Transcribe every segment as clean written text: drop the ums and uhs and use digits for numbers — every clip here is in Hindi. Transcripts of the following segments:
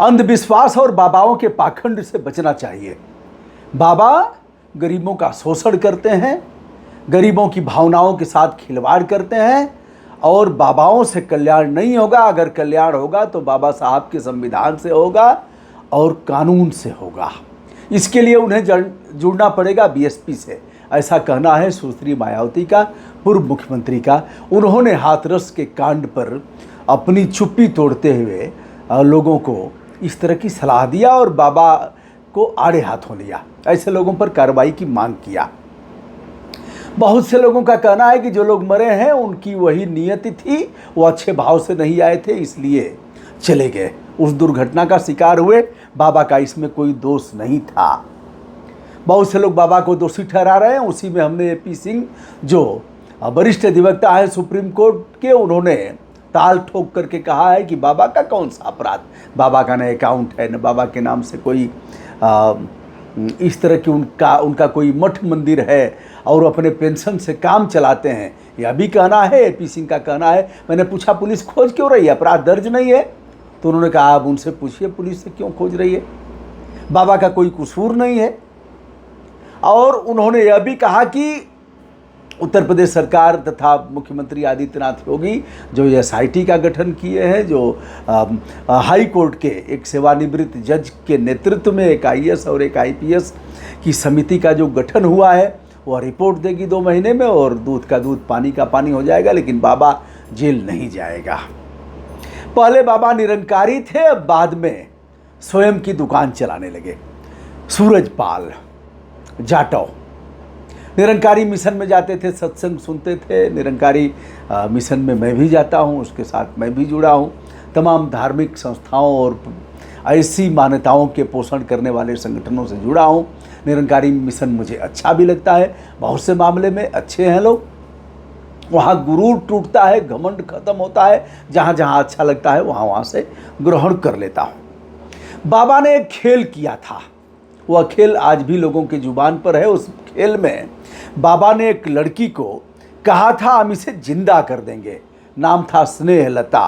अंधविश्वास और बाबाओं के पाखंड से बचना चाहिए। बाबा गरीबों का शोषण करते हैं, गरीबों की भावनाओं के साथ खिलवाड़ करते हैं और बाबाओं से कल्याण नहीं होगा। अगर कल्याण होगा तो बाबा साहब के संविधान से होगा और कानून से होगा। इसके लिए उन्हें जुड़ना पड़ेगा बीएसपी से, ऐसा कहना है सुश्री मायावती का, पूर्व मुख्यमंत्री का। उन्होंने हाथरस के कांड पर अपनी चुप्पी तोड़ते हुए लोगों को इस तरह की सलाह दिया और बाबा को आड़े हाथों लिया। ऐसे लोगों पर कार्रवाई की मांग किया। बहुत से लोगों का कहना है कि जो लोग मरे हैं उनकी वही नियति थी, वो अच्छे भाव से नहीं आए थे इसलिए चले गए, उस दुर्घटना का शिकार हुए। बाबा का इसमें कोई दोष नहीं था। बहुत से लोग बाबा को दोषी ठहरा रहे हैं। उसी में हमने एपी सिंह जो वरिष्ठ अधिवक्ता है सुप्रीम कोर्ट के, उन्होंने ताल ठोक करके कहा है कि बाबा का कौन सा अपराध, बाबा का न अकाउंट है, न बाबा के नाम से कोई इस तरह की उनका कोई मठ मंदिर है और अपने पेंशन से काम चलाते हैं। यह भी कहना है, एपी सिंह का कहना है। मैंने पूछा पुलिस खोज क्यों रही है, अपराध दर्ज नहीं है? तो उन्होंने कहा आप उनसे पूछिए पुलिस से क्यों खोज रही है, बाबा का कोई कसूर नहीं है। और उन्होंने यह भी कहा कि उत्तर प्रदेश सरकार तथा मुख्यमंत्री आदित्यनाथ योगी जो एसआईटी का गठन किए हैं, जो हाई कोर्ट के एक सेवानिवृत्त जज के नेतृत्व में एक आईएएस और एक आईपीएस की समिति का जो गठन हुआ है, वह रिपोर्ट देगी 2 महीने में और दूध का दूध पानी का पानी हो जाएगा। लेकिन बाबा जेल नहीं जाएगा। पहले बाबा निरंकारी थे, अब बाद में स्वयं की दुकान चलाने लगे। सूरजपाल जाटव निरंकारी मिशन में जाते थे, सत्संग सुनते थे। निरंकारी मिशन में मैं भी जाता हूँ, उसके साथ मैं भी जुड़ा हूँ। तमाम धार्मिक संस्थाओं और ऐसी मान्यताओं के पोषण करने वाले संगठनों से जुड़ा हूँ। निरंकारी मिशन मुझे अच्छा भी लगता है, बहुत से मामले में अच्छे हैं लोग। वहाँ गुरूर टूटता है, घमंड खत्म होता है। जहाँ जहाँ अच्छा लगता है वहाँ से ग्रहण कर लेता हूँ। बाबा ने एक खेल किया था, वह खेल आज भी लोगों के जुबान पर है। उस खेल में बाबा ने एक लड़की को कहा था हम इसे जिंदा कर देंगे। नाम था स्नेहलता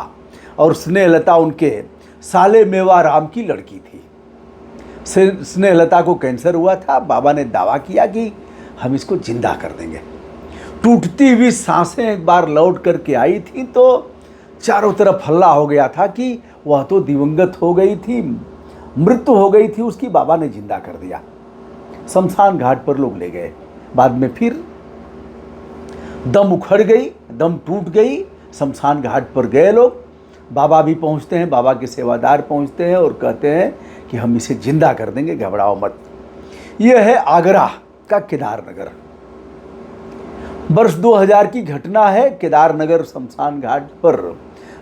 और स्नेहलता उनके साले मेवा राम की लड़की थी। स्नेहलता को कैंसर हुआ था। बाबा ने दावा किया कि हम इसको जिंदा कर देंगे। टूटती हुई सांसें एक बार लौट करके आई थी तो चारों तरफ हल्ला हो गया था कि वह तो दिवंगत हो गई थी, मृत्यु हो गई थी उसकी, बाबा ने जिंदा कर दिया। शमशान घाट पर लोग ले गए। बाद में फिर दम उखड़ गई, दम टूट गई। शमशान घाट पर गए लोग, बाबा भी पहुंचते हैं, बाबा के सेवादार पहुंचते हैं और कहते हैं कि हम इसे जिंदा कर देंगे, घबराओ मत। यह है आगरा का केदारनगर। वर्ष 2000 की घटना है। केदारनगर शमशान घाट पर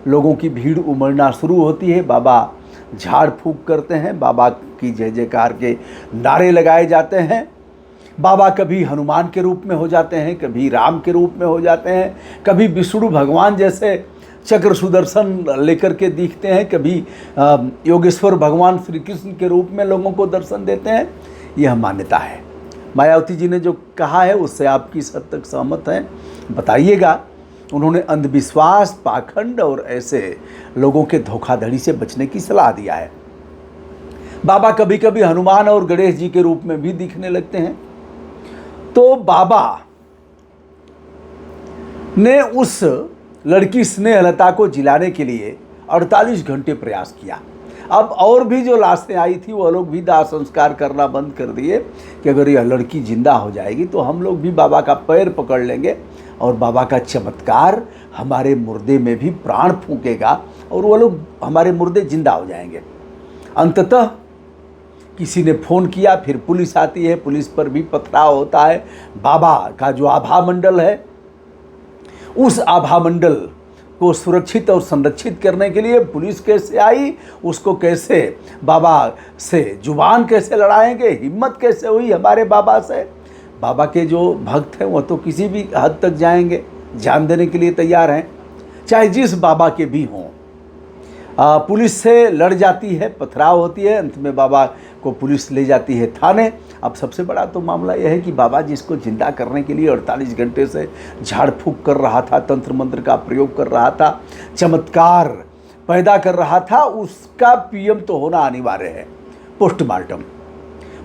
लोगों की भीड़ उमड़ना शुरू होती है। बाबा झाड़ फूंक करते हैं, बाबा की जय जयकार के नारे लगाए जाते हैं। बाबा कभी हनुमान के रूप में हो जाते हैं, कभी राम के रूप में हो जाते हैं, कभी विष्णु भगवान जैसे चक्र सुदर्शन लेकर के दिखते हैं, कभी योगेश्वर भगवान श्री कृष्ण के रूप में लोगों को दर्शन देते हैं। यह मान्यता है। मायावती जी ने जो कहा है उससे आप किस हद तक सहमत हैं बताइएगा। उन्होंने अंधविश्वास, पाखंड और ऐसे लोगों के धोखाधड़ी से बचने की सलाह दिया है। बाबा कभी कभी हनुमान और गणेश जी के रूप में भी दिखने लगते हैं। तो बाबा ने उस लड़की स्नेहलता को जिलाने के लिए 48 घंटे प्रयास किया। अब और भी जो लाशें आई थी वो लोग भी दाह संस्कार करना बंद कर दिए कि अगर यह लड़की जिंदा हो जाएगी तो हम लोग भी बाबा का पैर पकड़ लेंगे और बाबा का चमत्कार हमारे मुर्दे में भी प्राण फूंकेगा और वो लोग हमारे मुर्दे जिंदा हो जाएंगे। अंततः किसी ने फ़ोन किया, फिर पुलिस आती है, पुलिस पर भी पथराव होता है। बाबा का जो आभा मंडल है, उस आभा मंडल को सुरक्षित और संरक्षित करने के लिए पुलिस कैसे आई, उसको कैसे बाबा से जुबान कैसे लड़ाएंगे, हिम्मत कैसे हुई हमारे बाबा से। बाबा के जो भक्त हैं वह तो किसी भी हद तक जाएंगे, जान देने के लिए तैयार हैं, चाहे जिस बाबा के भी हों। पुलिस से लड़ जाती है, पथराव होती है, अंत में बाबा को पुलिस ले जाती है थाने। अब सबसे बड़ा तो मामला यह है कि बाबा जिसको जिंदा करने के लिए 48 घंटे से झाड़ फूंक कर रहा था, तंत्र मंत्र का प्रयोग कर रहा था, चमत्कार पैदा कर रहा था उसका पीएम तो होना अनिवार्य है।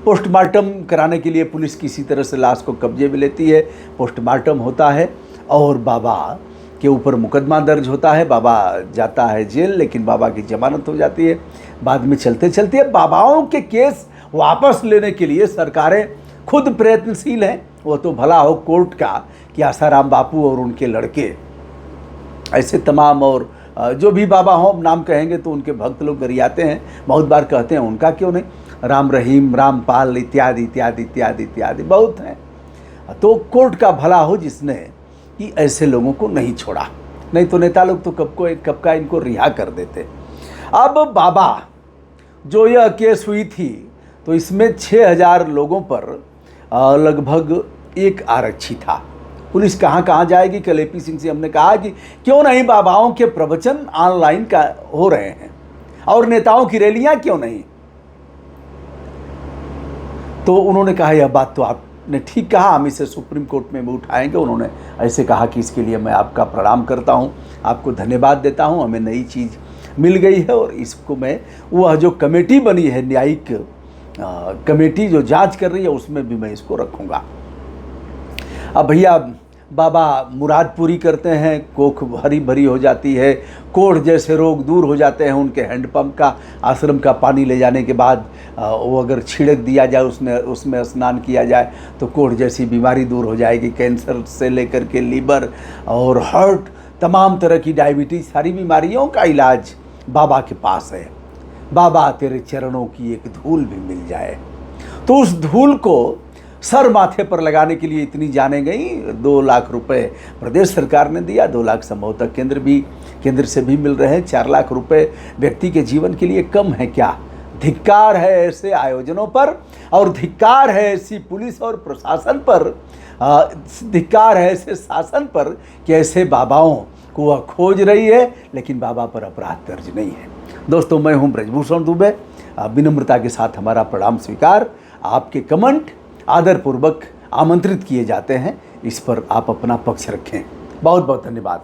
पोस्टमार्टम कराने के लिए पुलिस किसी तरह से लाश को कब्जे में लेती है, पोस्टमार्टम होता है और बाबा के ऊपर मुकदमा दर्ज होता है। बाबा जाता है जेल, लेकिन बाबा की जमानत हो जाती है। बाद में चलते चलते बाबाओं के केस वापस लेने के लिए सरकारें खुद प्रयत्नशील हैं। वो तो भला हो कोर्ट का कि आसाराम बापू और उनके लड़के, ऐसे तमाम और जो भी बाबा हों, नाम कहेंगे तो उनके भक्त लोग गरियाते हैं, बहुत बार कहते हैं उनका क्यों नहीं, राम रहीम, रामपाल इत्यादि इत्यादि इत्यादि इत्यादि बहुत हैं। तो कोर्ट का भला हो जिसने कि ऐसे लोगों को नहीं छोड़ा, नहीं तो नेता लोग तो कब का इनको रिहा कर देते। अब बाबा जो यह केस हुई थी तो इसमें 6000 लोगों पर लगभग एक आरक्षी था। पुलिस कहाँ कहाँ जाएगी? कल एपी सिंह से हमने कहा कि क्यों नहीं बाबाओं के प्रवचन ऑनलाइन का हो रहे हैं और नेताओं की रैलियां क्यों नहीं? तो उन्होंने कहा यह बात तो आपने ठीक कहा, हम इसे सुप्रीम कोर्ट में भी उठाएंगे। उन्होंने ऐसे कहा कि इसके लिए मैं आपका प्रणाम करता हूं, आपको धन्यवाद देता हूं, हमें नई चीज़ मिल गई है और इसको मैं, वह जो कमेटी बनी है न्यायिक कमेटी जो जांच कर रही है, उसमें भी मैं इसको रखूंगा। अब भैया बाबा मुराद पूरी करते हैं, कोख हरी भरी हो जाती है, कोढ़ जैसे रोग दूर हो जाते हैं। उनके हैंडपंप का, आश्रम का पानी ले जाने के बाद वो अगर छिड़क दिया जाए, उसमें स्नान किया जाए तो कोढ़ जैसी बीमारी दूर हो जाएगी। कैंसर से लेकर के लीवर और हार्ट, तमाम तरह की डायबिटीज़, सारी बीमारियों का इलाज बाबा के पास है। बाबा तेरे चरणों की एक धूल भी मिल जाए, तो उस धूल को सर माथे पर लगाने के लिए इतनी जाने गई। 2 लाख रुपए प्रदेश सरकार ने दिया, 2 लाख संभवतः केंद्र से भी मिल रहे हैं। 4 लाख रुपए व्यक्ति के जीवन के लिए कम है क्या? धिक्कार है ऐसे आयोजनों पर, और धिक्कार है ऐसी पुलिस और प्रशासन पर, धिक्कार है ऐसे शासन पर कि ऐसे बाबाओं को वह खोज रही है, लेकिन बाबा पर अपराध दर्ज नहीं है। दोस्तों, मैं हूं ब्रजभूषण दुबे, विनम्रता के साथ हमारा प्रणाम स्वीकार। आपके कमेंट आदरपूर्वक आमंत्रित किए जाते हैं, इस पर आप अपना पक्ष रखें। बहुत बहुत धन्यवाद।